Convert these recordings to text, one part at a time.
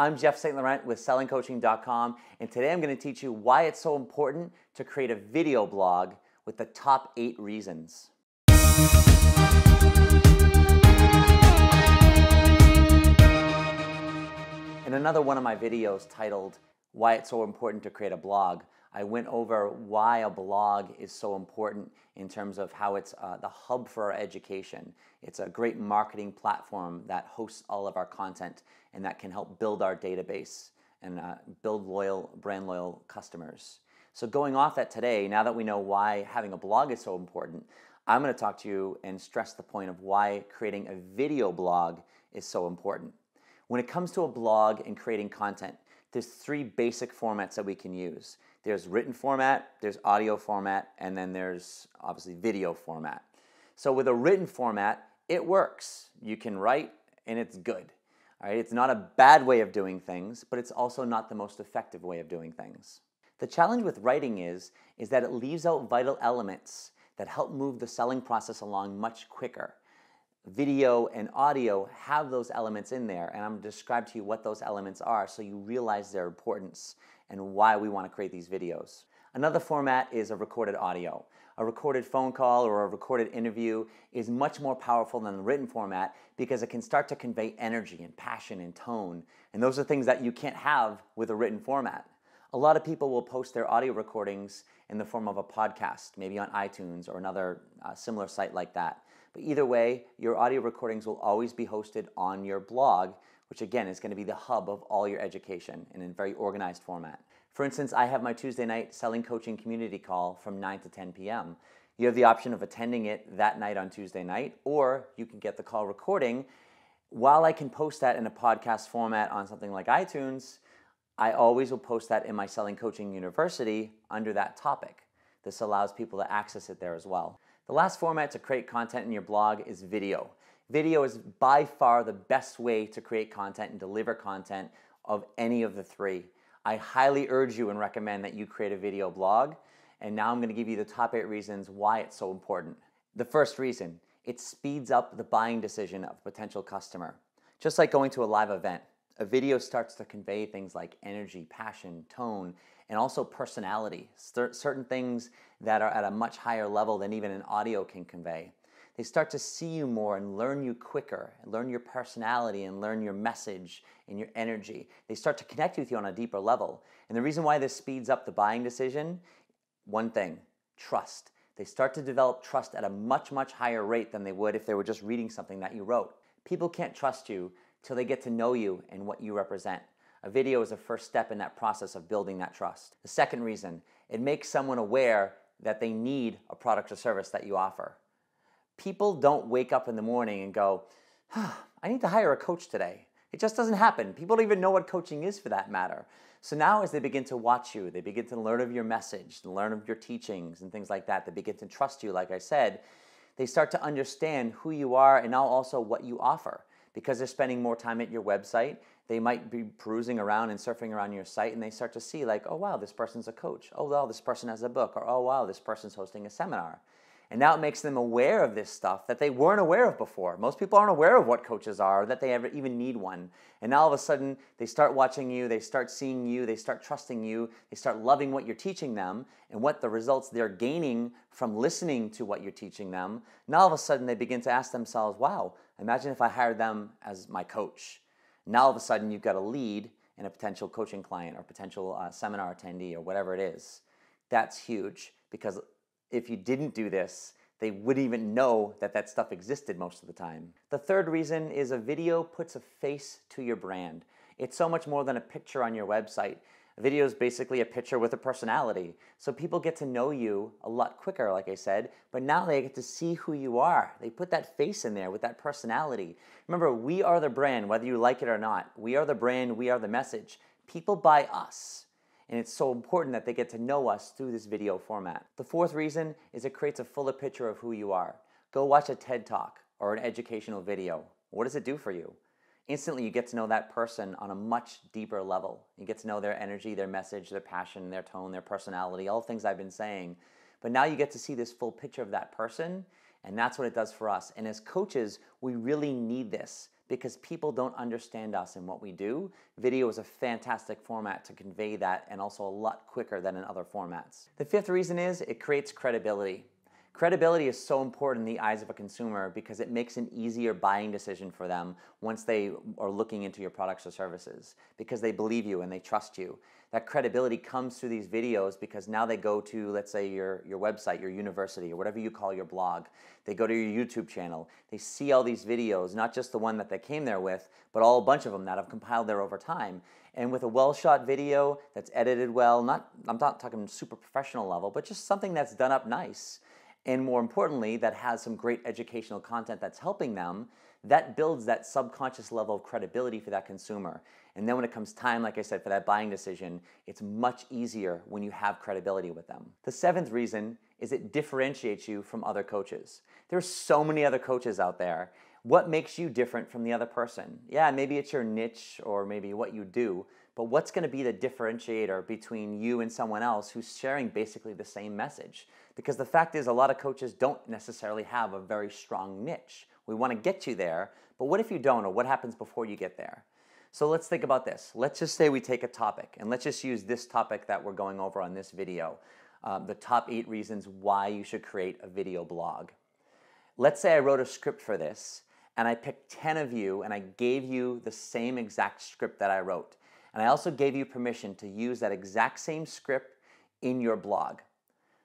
I'm Jeff St. Laurent with sellingcoaching.com, and today I'm going to teach you why it's so important to create a video blog with the top 8 reasons. In another one of my videos titled, Why It's So Important to Create a Blog, I went over why a blog is so important in terms of how it's the hub for our education. It's a great marketing platform that hosts all of our content and that can help build our database and build brand loyal customers. So going off that today, now that we know why having a blog is so important, I'm going to talk to you and stress the point of why creating a video blog is so important. When it comes to a blog and creating content, there's 3 basic formats that we can use. There's written format, there's audio format, and then there's obviously video format. So with a written format, it works. You can write and it's good. All right? It's not a bad way of doing things, but it's also not the most effective way of doing things. The challenge with writing is that it leaves out vital elements that help move the selling process along much quicker. Video and audio have those elements in there, and I'm going to describe to you what those elements are so you realize their importance and why we want to create these videos. Another format is a recorded audio. A recorded phone call or a recorded interview is much more powerful than the written format because it can start to convey energy and passion and tone, and those are things that you can't have with a written format. A lot of people will post their audio recordings in the form of a podcast, maybe on iTunes or another similar site like that. But either way, your audio recordings will always be hosted on your blog, which again is going to be the hub of all your education in a very organized format. For instance, I have my Tuesday night selling coaching community call from 9 to 10 p.m. You have the option of attending it that night on Tuesday night, or you can get the call recording. While I can post that in a podcast format on something like iTunes, I always will post that in my Selling Coaching University under that topic. This allows people to access it there as well. The last format to create content in your blog is video. Video is by far the best way to create content and deliver content of any of the 3. I highly urge you and recommend that you create a video blog. And now I'm going to give you the top 8 reasons why it's so important. The first reason, it speeds up the buying decision of a potential customer. Just like going to a live event, a video starts to convey things like energy, passion, tone, and also personality, certain things that are at a much higher level than even an audio can convey. They start to see you more and learn you quicker, and learn your personality and learn your message and your energy. They start to connect with you on a deeper level. And the reason why this speeds up the buying decision, one thing, trust. They start to develop trust at a much, much higher rate than they would if they were just reading something that you wrote. People can't trust you till they get to know you and what you represent. A video is a first step in that process of building that trust. The second reason, it makes someone aware that they need a product or service that you offer. People don't wake up in the morning and go, I need to hire a coach today. It just doesn't happen. People don't even know what coaching is for that matter. So now as they begin to watch you, they begin to learn of your message, learn of your teachings and things like that. They begin to trust you, like I said. They start to understand who you are and now also what you offer. Because they're spending more time at your website, they might be perusing around and surfing around your site, and they start to see like, oh wow, this person's a coach. Oh wow, this person has a book. Or oh wow, this person's hosting a seminar. And now it makes them aware of this stuff that they weren't aware of before. Most people aren't aware of what coaches are, or that they ever even need one. And now all of a sudden, they start watching you, they start seeing you, they start trusting you, they start loving what you're teaching them and what the results they're gaining from listening to what you're teaching them. Now all of a sudden, they begin to ask themselves, wow, imagine if I hired them as my coach. Now all of a sudden, you've got a lead and a potential coaching client or potential seminar attendee or whatever it is. That's huge because if you didn't do this, they wouldn't even know that that stuff existed most of the time. The third reason is a video puts a face to your brand. It's so much more than a picture on your website. A video is basically a picture with a personality. So people get to know you a lot quicker, like I said, but now they get to see who you are. They put that face in there with that personality. Remember, we are the brand, whether you like it or not. We are the brand, we are the message. People buy us. And it's so important that they get to know us through this video format. The fourth reason is it creates a fuller picture of who you are. Go watch a TED Talk or an educational video. What does it do for you? Instantly, you get to know that person on a much deeper level. You get to know their energy, their message, their passion, their tone, their personality, all the things I've been saying. But now you get to see this full picture of that person, and that's what it does for us. And as coaches, we really need this because people don't understand us and what we do. Video is a fantastic format to convey that, and also a lot quicker than in other formats. The fifth reason is it creates credibility. Credibility is so important in the eyes of a consumer because it makes an easier buying decision for them once they are looking into your products or services, because they believe you and they trust you. That credibility comes through these videos because now they go to, let's say, your website, your university, or whatever you call your blog. They go to your YouTube channel. They see all these videos, not just the one that they came there with, but all a bunch of them that have compiled there over time. And with a well-shot video that's edited well, I'm not talking super professional level, but just something that's done up nice, and more importantly, that has some great educational content that's helping them, that builds that subconscious level of credibility for that consumer. And then when it comes time, like I said, for that buying decision, it's much easier when you have credibility with them. The seventh reason is it differentiates you from other coaches. There's so many other coaches out there. What makes you different from the other person? Yeah, maybe it's your niche or maybe what you do, but what's going to be the differentiator between you and someone else who's sharing basically the same message? Because the fact is, a lot of coaches don't necessarily have a very strong niche. We want to get you there, but what if you don't, or what happens before you get there? So let's think about this. Let's just say we take a topic, and let's just use this topic that we're going over on this video, the top 8 reasons why you should create a video blog. Let's say I wrote a script for this, and I picked 10 of you, and I gave you the same exact script that I wrote. And I also gave you permission to use that exact same script in your blog.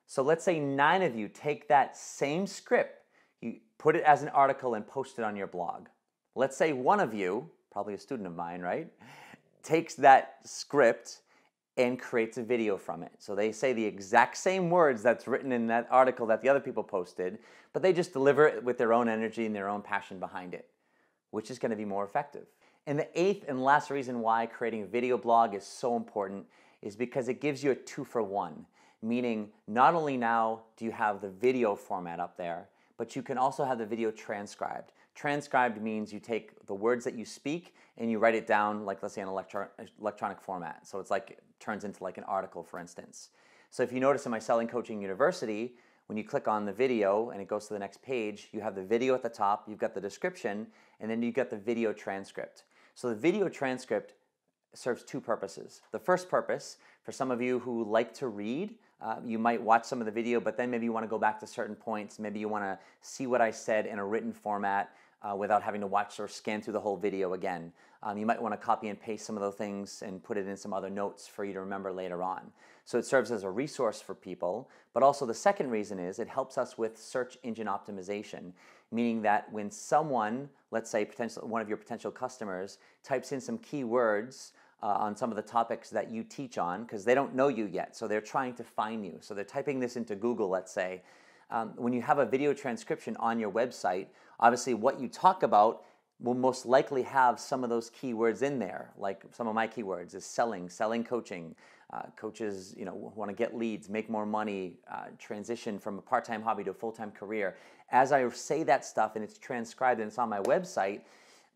So let's say 9 of you take that same script, you put it as an article and post it on your blog. Let's say 1 of you, probably a student of mine, right, takes that script and creates a video from it. So they say the exact same words that's written in that article that the other people posted, but they just deliver it with their own energy and their own passion behind it, which is going to be more effective. And the 8th and last reason why creating a video blog is so important is because it gives you a 2-for-1, meaning not only now do you have the video format up there, but you can also have the video transcribed. Transcribed means you take the words that you speak and you write it down, like let's say in electronic format. So it's like, it turns into like an article, for instance. So if you notice in my Selling Coaching University, when you click on the video and it goes to the next page, you have the video at the top, you've got the description, and then you've got the video transcript. So the video transcript serves 2 purposes. The first purpose, for some of you who like to read, you might watch some of the video, but then maybe you want to go back to certain points. Maybe you want to see what I said in a written format without having to watch or scan through the whole video again. You might want to copy and paste some of those things and put it in some other notes for you to remember later on. So it serves as a resource for people, but also the second reason is it helps us with search engine optimization, meaning that when someone, let's say one of your potential customers, types in some keywords on some of the topics that you teach on, because they don't know you yet, so they're trying to find you. So they're typing this into Google, let's say. When you have a video transcription on your website, obviously what you talk about will most likely have some of those keywords in there. Like some of my keywords is selling coaching, coaches want to get leads, make more money, transition from a part-time hobby to a full-time career. As I say that stuff and it's transcribed and it's on my website,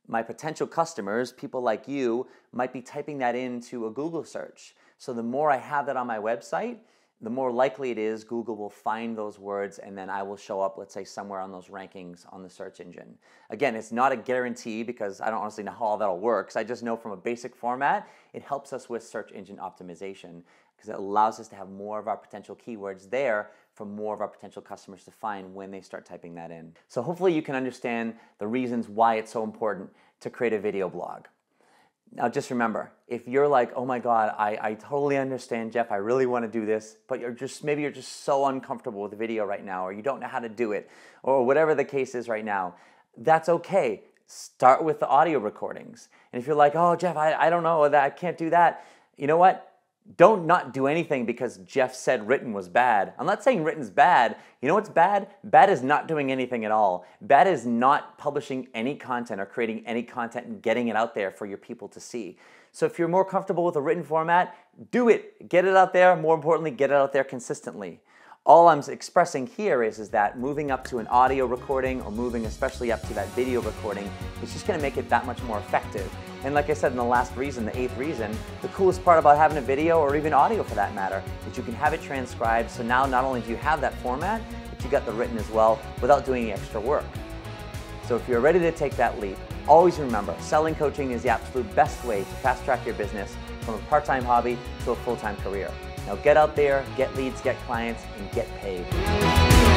my potential customers, people like you, might be typing that into a Google search. So the more I have that on my website, the more likely it is Google will find those words and then I will show up, let's say, somewhere on those rankings on the search engine. Again, it's not a guarantee because I don't honestly know how all that all works. I just know from a basic format, it helps us with search engine optimization because it allows us to have more of our potential keywords there for more of our potential customers to find when they start typing that in. So hopefully you can understand the reasons why it's so important to create a video blog. Now just remember, if you're like, oh my God, I totally understand, Jeff, I really want to do this, but maybe you're just so uncomfortable with the video right now, or you don't know how to do it, or whatever the case is right now, that's okay. Start with the audio recordings. And if you're like, oh Jeff, I don't know, I can't do that, you know what? Don't not do anything because Jeff said written was bad. I'm not saying written's bad. You know what's bad? Bad is not doing anything at all. Bad is not publishing any content or creating any content and getting it out there for your people to see. So if you're more comfortable with a written format, do it. Get it out there. More importantly, get it out there consistently. All I'm expressing here is that moving up to an audio recording or moving especially up to that video recording is just going to make it that much more effective. And like I said in the last reason, the 8th reason, the coolest part about having a video or even audio for that matter is you can have it transcribed. So now not only do you have that format, but you got the written as well without doing any extra work. So if you're ready to take that leap, always remember, selling coaching is the absolute best way to fast track your business from a part-time hobby to a full-time career. Now get out there, get leads, get clients, and get paid.